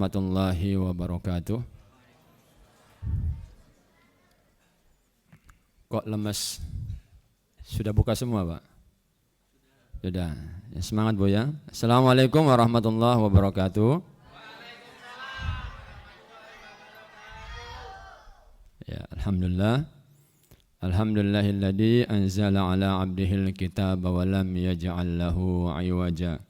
Warahmatullahi wabarakatuh. Kok lemes? Sudah buka semua, Pak? Sudah. Ya, semangat, Bu ya. Assalamualaikum warahmatullahi wabarakatuh. Ya, alhamdulillah. Alhamdulillahilladzi anzala ala abdihil kitaba wa lam yaj'al lahu 'iwaja.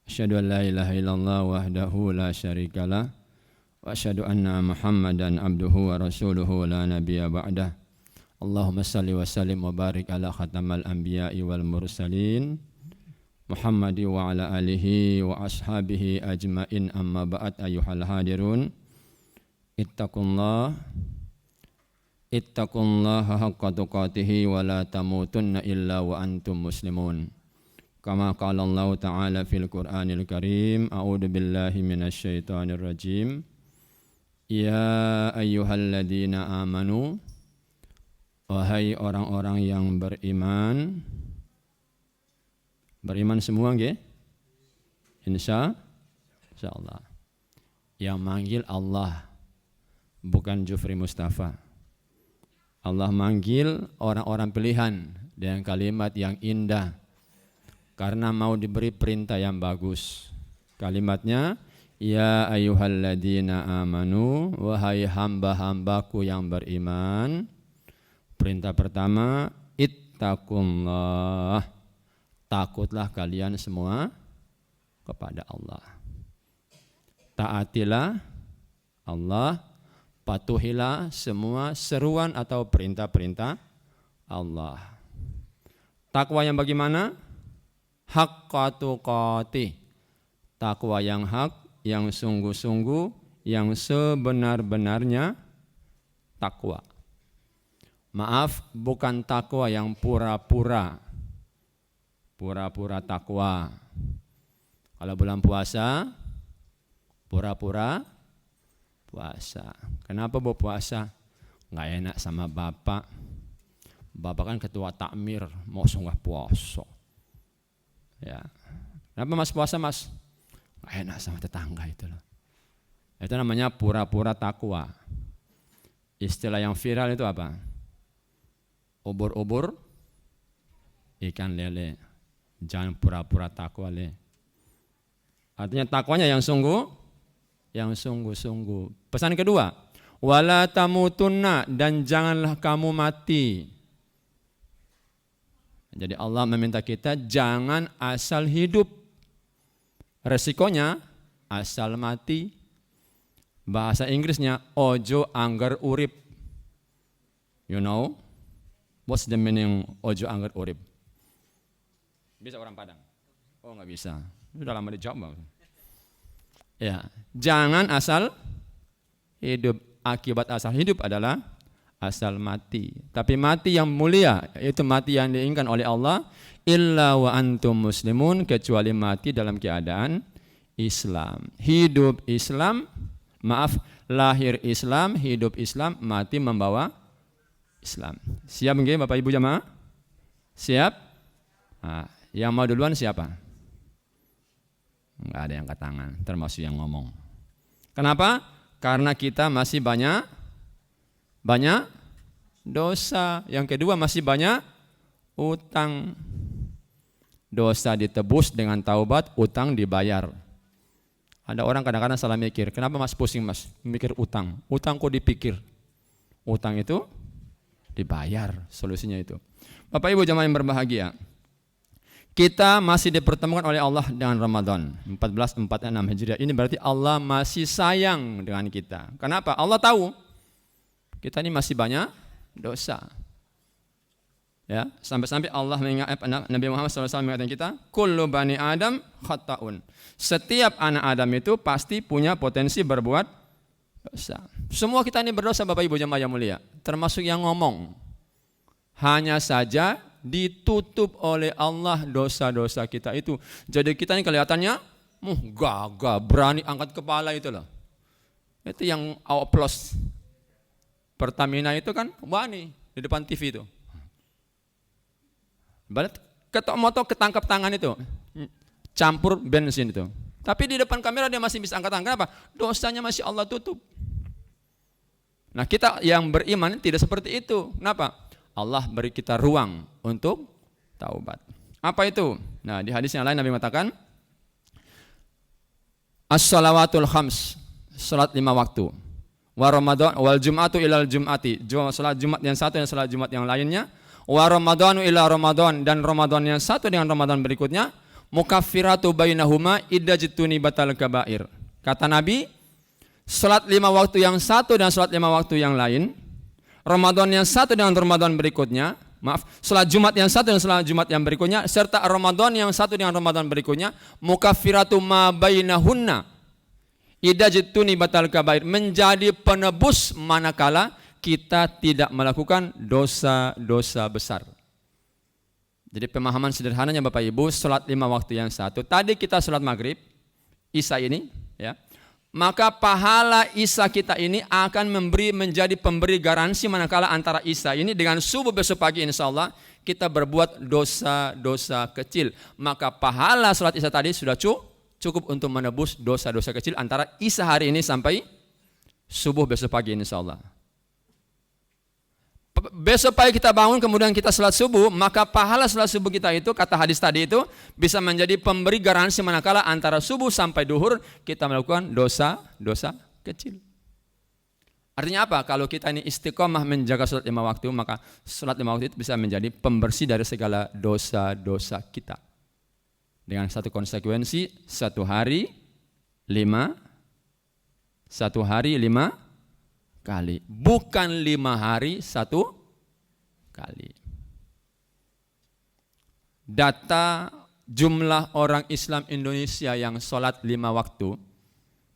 Asyhadu an la ilaha illallah wahdahu la syarikalah wa asyhadu anna Muhammadan abduhu wa rasuluhu la nabiyya ba'dah. Allahumma salli wa sallim wa barik ala khatamal anbiya'i wal mursalin Muhammadi wa ala alihi wa ashabihi ajmain, amma ba'd. Ayyuhal hadirun, ittaqullaha haqqa tuqatih wa la tamutunna illa wa antum muslimun. Kama qala Allah Ta'ala fil Qur'anil Karim, a'udzu billahi minasy syaithanir rajim. Ya ayyuhalladzina amanu, wahai orang-orang yang beriman. Beriman semua nggih? Insyaallah. Yang manggil Allah, bukan Jufri Mustafa. Allah manggil orang-orang pilihan dengan kalimat yang indah, karena mau diberi perintah yang bagus. Kalimatnya, ya ayyuhalladzina amanu, wahai hamba-hambaku yang beriman. Perintah pertama, ittaqullah, takutlah kalian semua kepada Allah. Taatilah Allah, patuhilah semua seruan atau perintah-perintah Allah. Takwa yang bagaimana? Haqqa tuqatih, takwa yang hak, yang sungguh-sungguh, yang sebenar-benarnya takwa. Maaf, bukan takwa yang pura-pura. Pura-pura takwa. Kalau bulan puasa, pura-pura puasa. Kenapa mau puasa? Nggak enak sama bapak. Bapak kan ketua takmir, mau nggak puasa. Ya, kenapa mas puasa mas? Nggak enak sama tetangga itu loh. Itu namanya pura-pura takwa. Istilah yang viral itu apa? Ubur-ubur ikan lele. Jangan pura-pura takwa le. Artinya takwanya yang sungguh-sungguh. Pesan kedua, wala tamutunna, dan janganlah kamu mati. Jadi Allah meminta kita jangan asal hidup. Resikonya asal mati. Bahasa Inggrisnya ojo angger urip. You know? What's the meaning ojo angger urip? Bisa orang Padang? Oh nggak bisa. Sudah lama dijawab. Ya, jangan asal hidup. Akibat asal hidup adalah asal mati. Tapi mati yang mulia, yaitu mati yang diinginkan oleh Allah, illa wa antum muslimun, kecuali mati dalam keadaan Islam. Hidup Islam, lahir Islam, hidup Islam, mati membawa Islam. Siap nggih Bapak Ibu jamaah? Siap? Nah, yang mau duluan siapa? Enggak ada yang angkat tangan, termasuk yang ngomong. Kenapa? Karena kita masih banyak dosa. Yang kedua masih banyak utang. Dosa ditebus dengan taubat, utang dibayar. Ada orang kadang-kadang salah mikir. Kenapa mas pusing mas? Mikir utang. Utang kok dipikir? Utang itu dibayar. Solusinya itu. Bapak Ibu jamaah yang berbahagia. Kita masih dipertemukan oleh Allah dengan Ramadan 1446 Hijriah. Ini berarti Allah masih sayang dengan kita. Kenapa? Allah tahu kita ini masih banyak dosa. Ya, sampai-sampai Allah Nabi Muhammad SAW mengatakan kita, kullu bani Adam khata'un. Setiap anak Adam itu pasti punya potensi berbuat dosa. Semua kita ini berdosa Bapak Ibu jemaah yang mulia, termasuk yang ngomong. Hanya saja ditutup oleh Allah dosa-dosa kita itu. Jadi kita ini kelihatannya gagah, berani angkat kepala itu loh. Itu yang oplos Pertamina itu kan wani di depan TV itu. Ketok motor ketangkap tangan itu, campur bensin itu. Tapi di depan kamera dia masih bisa angkat tangan. Kenapa? Dosanya masih Allah tutup. Nah kita yang beriman tidak seperti itu. Kenapa? Allah beri kita ruang untuk taubat. Apa itu? Nah di hadis yang lain Nabi mengatakan, as-salawatul khams, salat 5 waktu. Wa Ramadan wal Jum'atu ilal Jum'ati, salat Jumat yang satu dan salat Jumat yang lainnya. Wa Ramadanu ila Ramadan, dan Ramadan yang satu dengan Ramadan berikutnya. Mukaffiratu bainahuma idajtuni batal kabair. Kata Nabi, salat 5 waktu yang satu dan salat 5 waktu yang lain, Ramadan yang satu dengan Ramadan berikutnya, salat Jumat yang satu dan salat Jumat yang berikutnya, serta Ramadan yang satu dengan Ramadan berikutnya, mukaffiratu ma bainahunna idajtuni batal kabair, menjadi penebus manakala kita tidak melakukan dosa-dosa besar. Jadi pemahaman sederhananya Bapak Ibu, salat 5 waktu yang satu. Tadi kita salat maghrib, Isya ini, ya. Maka pahala Isya kita ini akan menjadi pemberi garansi manakala antara Isya ini dengan subuh besok pagi insya Allah kita berbuat dosa-dosa kecil. Maka pahala salat Isya tadi sudah cukup untuk menebus dosa-dosa kecil antara Isya hari ini sampai subuh besok pagi insya Allah. Besok pagi kita bangun kemudian kita salat subuh, maka pahala salat subuh kita itu, kata hadis tadi itu, bisa menjadi pemberi garansi manakala antara subuh sampai duhur kita melakukan dosa-dosa kecil. Artinya apa? Kalau kita ini istiqomah menjaga salat 5 waktu, maka salat 5 waktu itu bisa menjadi pembersih dari segala dosa-dosa kita. Dengan satu konsekuensi, satu hari 5 kali, bukan 5 hari 1 kali. Data jumlah orang Islam Indonesia yang sholat 5 waktu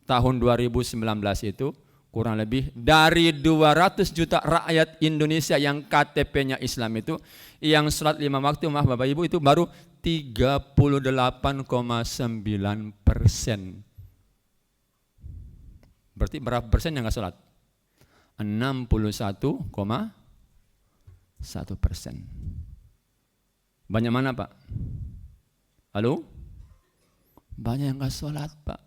tahun 2019 itu kurang lebih dari 200 juta rakyat Indonesia yang KTP-nya Islam itu, yang sholat 5 waktu, maaf Bapak Ibu, itu baru 38,9%. Berarti berapa persen yang nggak sholat? 61,1%. Banyak mana Pak? Halo? Banyak yang nggak sholat Pak.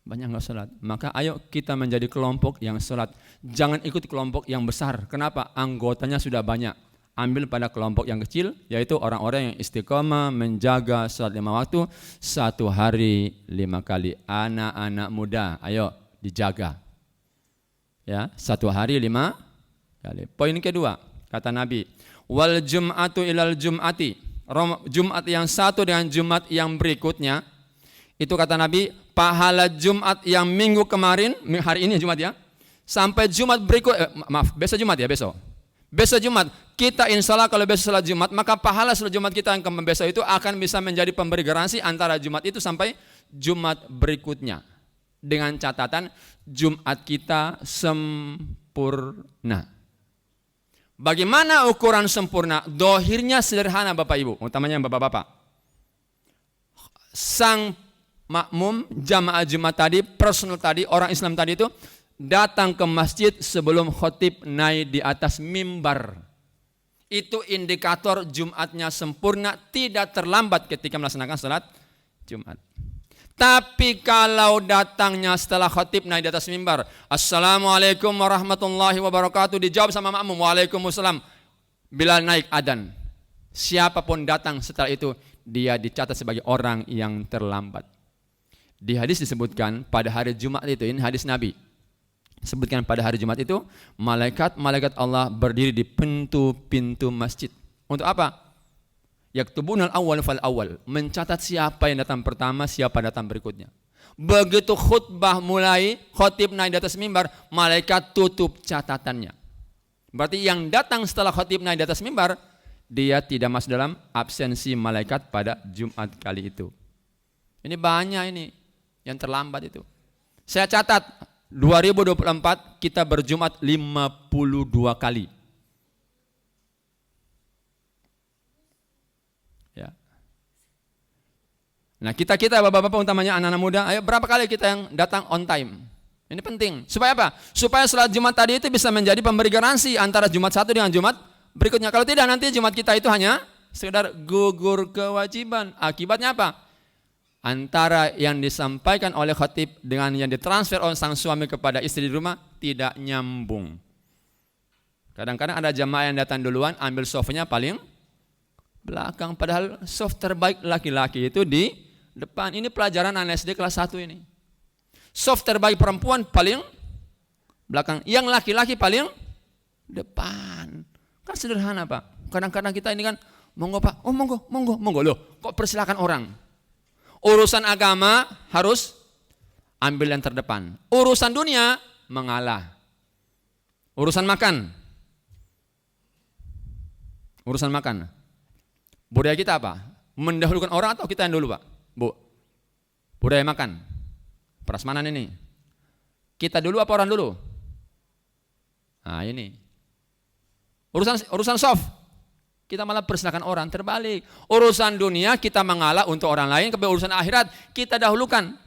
Banyak nggak sholat. Maka ayo kita menjadi kelompok yang sholat. Jangan ikut kelompok yang besar. Kenapa? Anggotanya sudah banyak. Ambil pada kelompok yang kecil, yaitu orang-orang yang istiqomah menjaga sholat 5 waktu, 1 hari 5 kali. Anak-anak muda, ayo dijaga. Ya, 1 hari 5 kali. Poin kedua, kata Nabi, wal jum'atu ilal jum'ati, Jumat yang satu dengan Jumat yang berikutnya, itu kata Nabi, pahala Jumat yang minggu kemarin, hari ini Jumat ya, sampai Jumat besok Jumat ya, besok Jumat, kita insya Allah kalau besok salat Jumat, maka pahala salat Jumat kita yang besok itu akan bisa menjadi pemberi garansi antara Jumat itu sampai Jumat berikutnya. Dengan catatan Jumat kita sempurna. Bagaimana ukuran sempurna? Dohirnya sederhana Bapak Ibu, utamanya Bapak-Bapak. Sang makmum jamaah Jumat tadi, personal tadi, orang Islam tadi itu datang ke masjid sebelum khotib naik di atas mimbar. Itu indikator Jumatnya sempurna, tidak terlambat ketika melaksanakan salat Jumat. Tapi kalau datangnya setelah khatib naik di atas mimbar, Assalamualaikum warahmatullahi wabarakatuh, dijawab sama makmum, Waalaikumsalam. Bila naik adzan, siapapun datang setelah itu, dia dicatat sebagai orang yang terlambat. Di hadis disebutkan pada hari Jumat itu, ini hadis Nabi, sebutkan pada hari Jumat itu, malaikat Allah berdiri di pintu-pintu masjid. Untuk apa? Yaktubunal awal fal awal, mencatat siapa yang datang pertama, siapa datang berikutnya. Begitu khutbah mulai, khatib naik di atas mimbar, malaikat tutup catatannya. Berarti yang datang setelah khatib naik di atas mimbar, dia tidak masuk dalam absensi malaikat pada Jumat kali itu. Ini banyak ini yang terlambat itu. Saya catat 2024 kita berjumat 52 kali. Ya. Nah kita bapak-bapak utamanya anak-anak muda, ayo berapa kali kita yang datang on time? Ini penting. Supaya apa? Supaya salat Jumat tadi itu bisa menjadi pemberi garansi antara Jumat satu dengan Jumat berikutnya. Kalau tidak nanti Jumat kita itu hanya sekedar gugur kewajiban. Akibatnya apa? antara yang disampaikan oleh khatib dengan yang ditransfer oleh sang suami kepada istri di rumah tidak nyambung. Kadang-kadang ada jamaah yang datang duluan ambil softnya paling belakang, padahal soft terbaik laki-laki itu di depan. Ini pelajaran anak SD kelas 1 ini. Soft terbaik perempuan paling belakang, yang laki-laki paling depan. Kan sederhana Pak. Kadang-kadang kita ini kan monggo Pak, oh monggo loh, kok persilakan orang. Urusan agama harus ambil yang terdepan. Urusan dunia mengalah. Urusan makan. Budaya kita apa? Mendahulukan orang atau kita yang dulu Pak? Bu, budaya makan. Prasmanan ini. Kita dulu apa orang dulu? Nah ini. Urusan soft. Kita malah persilakan orang, terbalik. Urusan dunia kita mengalah untuk orang lain, kepada urusan akhirat kita dahulukan.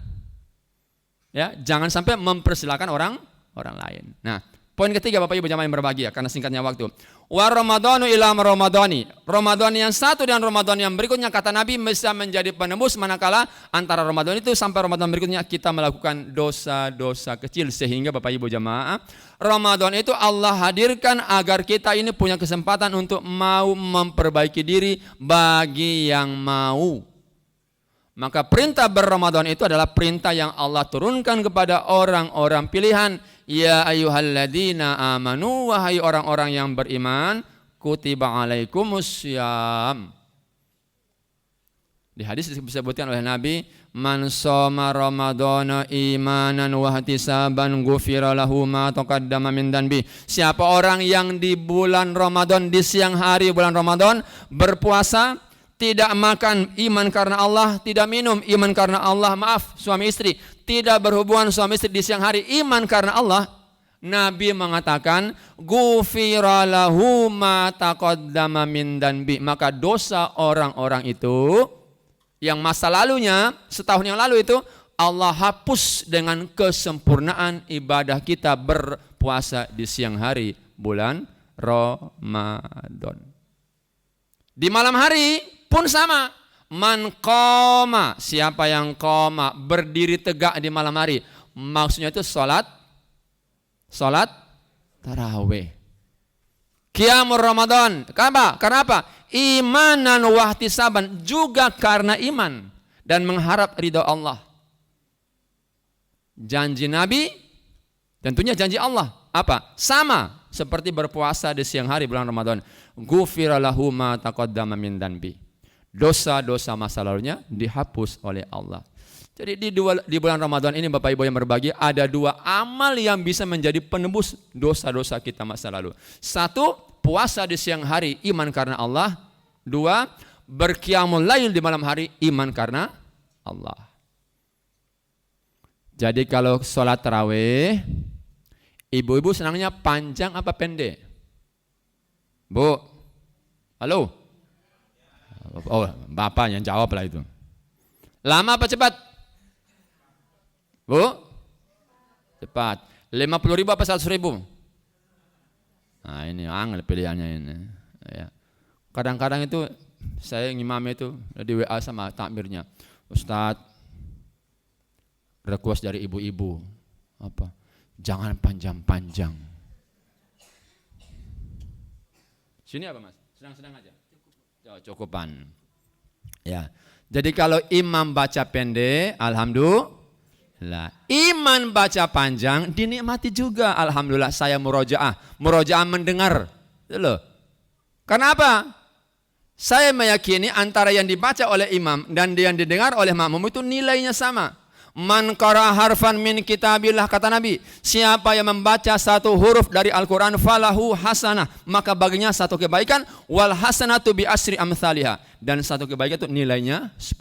Ya, jangan sampai mempersilakan orang lain. Nah, poin ketiga Bapak Ibu jamaah yang berbahagia karena singkatnya waktu. Wa ramadhanu ila ramadhani. Ramadan yang satu dan Ramadan yang berikutnya kata Nabi bisa menjadi penembus manakala antara Ramadan itu sampai Ramadan berikutnya kita melakukan dosa-dosa kecil, sehingga Bapak Ibu jamaah, Ramadan itu Allah hadirkan agar kita ini punya kesempatan untuk mau memperbaiki diri bagi yang mau. Maka perintah berRamadan itu adalah perintah yang Allah turunkan kepada orang-orang pilihan. Ya ayyuhalladzina amanu, wahai orang-orang yang beriman, kutiba alaikumussyam. Di hadis disebutkan oleh Nabi, man shoma ramadhana imanan wa ihtisaban ghufira lahu ma taqaddama min dhanbi. Siapa orang yang di bulan Ramadan, di siang hari bulan Ramadan berpuasa, tidak makan, iman karena Allah, tidak minum, iman karena Allah, maaf suami istri, tidak berhubungan suami istri di siang hari, iman karena Allah, Nabi mengatakan ghufira lahu ma taqaddama min dhanbi, maka dosa orang-orang itu yang masa lalunya setahun yang lalu itu Allah hapus dengan kesempurnaan ibadah kita berpuasa di siang hari bulan Ramadan. Di malam hari pun sama. Man qoma, siapa yang qoma, berdiri tegak di malam hari. Maksudnya itu salat tarawih. Qiyamul Ramadan. Karena apa? Imanan wa ihtisaban, juga karena iman dan mengharap ridha Allah. Janji Nabi, tentunya janji Allah. Apa? Sama seperti berpuasa di siang hari bulan Ramadan. Ghufira lahu ma taqaddama min dhanbi. Dosa-dosa masa lalunya dihapus oleh Allah. Jadi di bulan Ramadan ini Bapak Ibu yang berbahagia, ada dua amal yang bisa menjadi penebus dosa-dosa kita masa lalu. Satu, puasa di siang hari, iman karena Allah. Dua, berqiyamul lail di malam hari, iman karena Allah. Jadi kalau sholat tarawih, ibu-ibu senangnya panjang apa pendek? Bu, halo? Oh, bapak yang jawab lah itu. Lama apa cepat? Bu? Cepat. 50.000 apa 100.000? Nah ini angel pilihannya ini. Ya. Kadang-kadang itu saya ngimam itu di WA sama takmirnya. Ustadz, request dari ibu-ibu. Apa? Jangan panjang-panjang. Sini apa Mas? Sedang-sedang aja. Cukupan. Ya. Jadi kalau imam baca pendek, alhamdulillah. Iman baca panjang dinikmati juga. Alhamdulillah saya murojaah mendengar. Itu loh. Karena apa? Saya meyakini antara yang dibaca oleh imam dan yang didengar oleh makmum itu nilainya sama. Man qara harfan min kitabillah, kata Nabi, siapa yang membaca satu huruf dari Al-Quran falahu hasanah, maka baginya satu kebaikan, wal hasanatu bi asri amthaliha, dan satu kebaikan itu nilainya 10.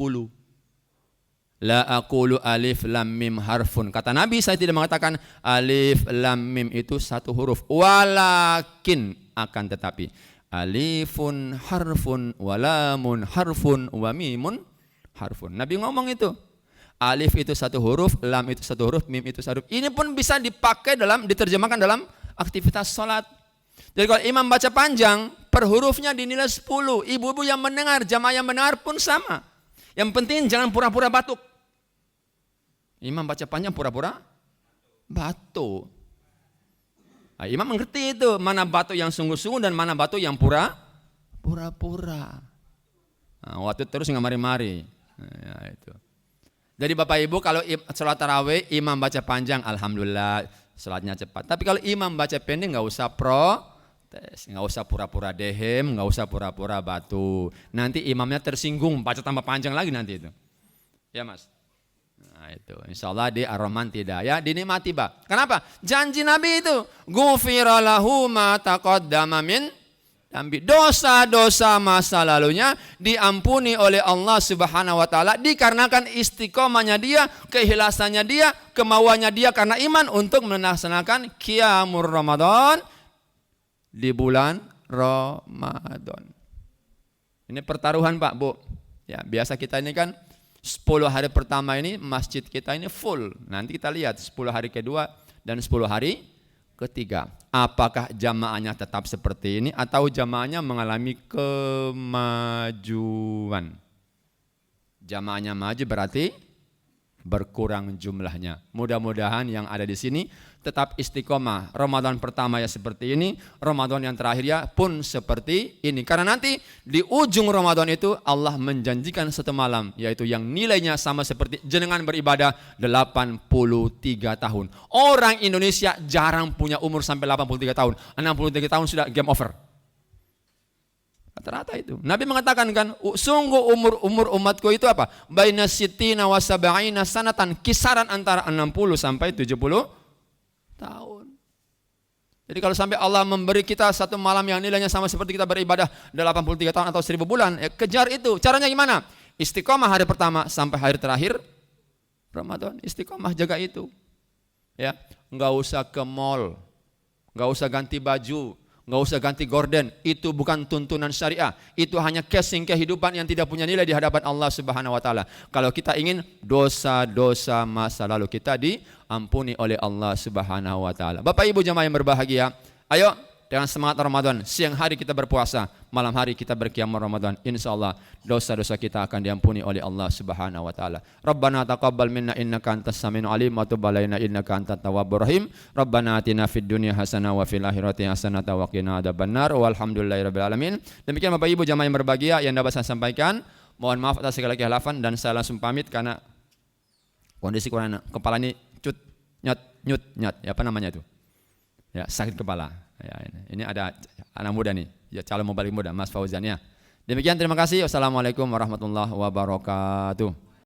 La aqulu alif lam mim harfun, kata Nabi, saya tidak mengatakan alif lam mim itu satu huruf, walakin, akan tetapi alifun harfun walamun harfun wa mimun harfun. Nabi ngomong itu. Alif itu satu huruf, lam itu satu huruf, mim itu satu huruf. Ini pun bisa dipakai diterjemahkan dalam aktivitas sholat. Jadi kalau imam baca panjang, per hurufnya dinilai 10. Ibu-ibu yang mendengar, jamaah yang mendengar pun sama. Yang penting jangan pura-pura batuk. Imam baca panjang pura-pura batu. Nah, imam mengerti itu, mana batu yang sungguh-sungguh dan mana batu yang pura-pura. Nah, waktu terus ngamari-mari. Ya, itu. Jadi Bapak Ibu kalau sholat tarawih imam baca panjang, alhamdulillah sholatnya cepat. Tapi kalau imam baca pendek nggak usah protes, nggak usah pura-pura dehem, nggak usah pura-pura batu. Nanti imamnya tersinggung, baca tambah panjang lagi nanti itu. Ya Mas. Nah itu, insya Allah di Ar-Rahman tidak ya, dinikmati Pak. Kenapa? Janji Nabi itu, ghufira lahu ma taqaddama min dambi. Dosa-dosa masa lalunya diampuni oleh Allah Subhanahu wa taala dikarenakan istiqomahnya dia, keikhlasannya dia, kemauannya dia karena iman untuk melaksanakan qiyamul Ramadan di bulan Ramadan. Ini pertaruhan Pak, Bu. Ya, biasa kita ini kan 10 hari pertama ini masjid kita ini full. Nanti kita lihat 10 hari kedua dan 10 hari ketiga. Apakah jamaahnya tetap seperti ini atau jamaahnya mengalami kemajuan? Jamaahnya maju berarti berkurang jumlahnya. Mudah-mudahan yang ada di sini tetap istiqomah. Ramadan pertama ya seperti ini, Ramadan yang terakhir ya pun seperti ini. Karena nanti di ujung Ramadan itu Allah menjanjikan satu malam, yaitu yang nilainya sama seperti jenengan beribadah 83 tahun. Orang Indonesia jarang punya umur sampai 83 tahun. 63 tahun sudah game over. Rata-rata itu. Nabi mengatakan kan, sungguh umur umatku itu apa? Baina sittina wa sab'ina sanatan, kisaran antara 60 sampai 70 tahun. Jadi kalau sampai Allah memberi kita satu malam yang nilainya sama seperti kita beribadah 83 tahun atau 1000 bulan, kejar itu. Caranya gimana? Istiqomah hari pertama sampai hari terakhir Ramadan. Istiqomah jaga itu. Ya, enggak usah ke mall. Enggak usah ganti baju. Nggak usah ganti gorden, itu bukan tuntunan syariah. Itu hanya casing kehidupan yang tidak punya nilai di hadapan Allah Subhanahu wa taala. Kalau kita ingin dosa-dosa masa lalu kita diampuni oleh Allah Subhanahu wa taala. Bapak Ibu jemaah yang berbahagia, ayo dengan semangat Ramadan, siang hari kita berpuasa, malam hari kita berqiyam Ramadan. Insyaallah dosa-dosa kita akan diampuni oleh Allah Subhanahu wa taala. Rabbana taqabbal minna innaka antas samiul alim wa tub alaina innaka antat tawwabur rahim. Rabbana atina fid dunya hasanah wa fil akhirati hasanah wa qina adzabannar. Walhamdulillahirabbil alamin. Demikian Bapak Ibu jamaah yang berbahagia yang dapat saya sampaikan. Mohon maaf atas segala kekhilafan dan saya langsung pamit karena kondisi kepala ini nyut. Ya, apa namanya itu? Ya, sakit kepala. Ya, ini ada anak muda nih, ya calon mubalik muda, Mas Fauzan ya. Demikian terima kasih. Wassalamualaikum warahmatullahi wabarakatuh.